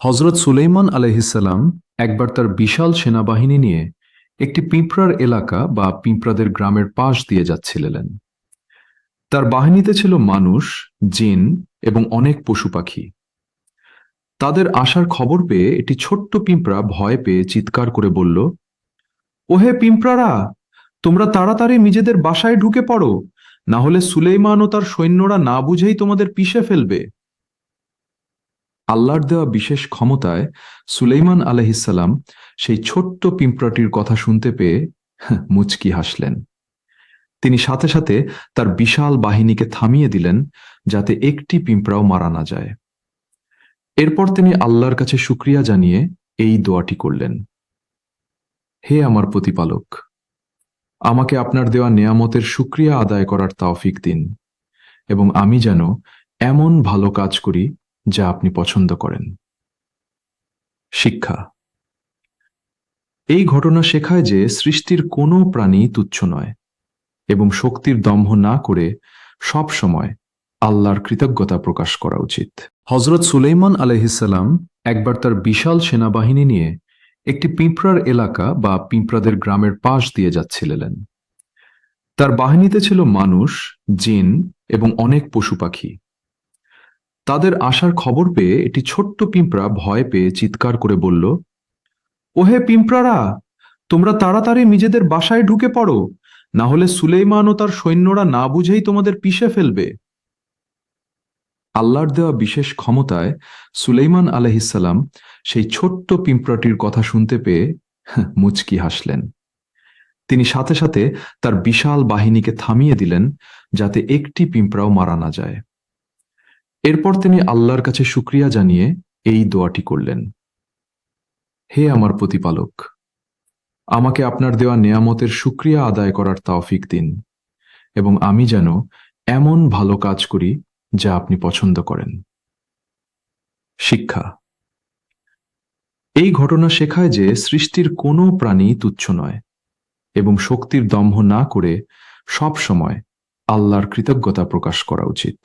হযরত সুলাইমান আলাইহিসসালাম একবার তার বিশাল সেনাবাহিনী নিয়ে একটি পিঁপড়ার এলাকা বা পিঁপড়াদের গ্রামের পাশ দিয়ে যাচ্ছিলেন। তার বাহিনীতে ছিল মানুষ, জিন এবং অনেক পশু পাখি। তাদের আসার খবর পেয়ে একটি ছোট্ট পিঁপড়া ভয় পেয়ে চিৎকার করে বলল, ওহে পিঁপড়ারা, তোমরা তাড়াতাড়ি নিজেদের বাসায় ঢুকে পড়ো, না হলে সুলাইমান ও তার সৈন্যরা না বুঝেই তোমাদের পিষে ফেলবে। আল্লাহর দেওয়া বিশেষ ক্ষমতায় সুলাইমান আলাইহিসসালাম সেই ছোট্ট পিঁপড়াটির কথা শুনতে পেয়ে মুচকি হাসলেন। তিনি সাথে সাথে তার বিশাল বাহিনীকে থামিয়ে দিলেন, যাতে একটি পিঁপড়াও মারা না যায়। এরপর তিনি আল্লাহর কাছে শুকরিয়া জানিয়ে এই দোয়াটি করলেন, হে আমার প্রতিপালক, আমাকে আপনার দেওয়া নেয়ামতের শুকরিয়া আদায় করার তৌফিক দিন এবং আমি যেন এমন ভালো কাজ করি যা আপনি পছন্দ করেন। শিক্ষা: এই ঘটনা শেখায় যে সৃষ্টির কোনো প্রাণী তুচ্ছ নয় এবং শক্তির দম্ভ না করে সব সময় আল্লাহর কৃতজ্ঞতা প্রকাশ করা উচিত। হযরত সুলাইমান আলাইহিসসালাম একবার তার বিশাল সেনাবাহিনী নিয়ে একটি পিঁপড়ার এলাকা বা পিঁপড়াদের গ্রামের পাশ দিয়ে যাচ্ছিলেন। তার বাহিনীতে ছিল মানুষ, জিন এবং অনেক পশু পাখি। তাদের আসার খবর পেয়ে একটি ছোট্ট পিঁপড়া ভয় পেয়ে চিৎকার করে বলল, ওহে পিঁপড়ারা, তোমরা তাড়াতাড়ি নিজেদের বাসায় ঢুকে পড়ো, না হলে সুলাইমান ও তার সৈন্যরা না বুঝেই তোমাদের পিষে ফেলবে। আল্লাহর দেওয়া বিশেষ ক্ষমতায় সুলাইমান আলাইহিসসালাম সেই ছোট্ট পিঁপড়াটির কথা শুনতে পেয়ে মুচকি হাসলেন। তিনি সাথে সাথে তার বিশাল বাহিনীকে থামিয়ে দিলেন, যাতে একটি পিঁপড়াও মারা না যায়। এরপর তিনি আল্লাহর কাছে শুকরিয়া জানিয়ে এই দোয়াটি করলেন, হে আমার প্রতিপালক, আমাকে আপনার দেওয়া নেয়ামতের শুকরিয়া আদায় করার তৌফিক দিন এবং আমি যেন এমন ভালো কাজ করি যা আপনি পছন্দ করেন। শিক্ষা: এই ঘটনা শেখায় যে সৃষ্টির কোনো প্রাণী তুচ্ছ নয় এবং শক্তির দম্ভ না করে সব সময় আল্লাহর কৃতজ্ঞতা প্রকাশ করা উচিত।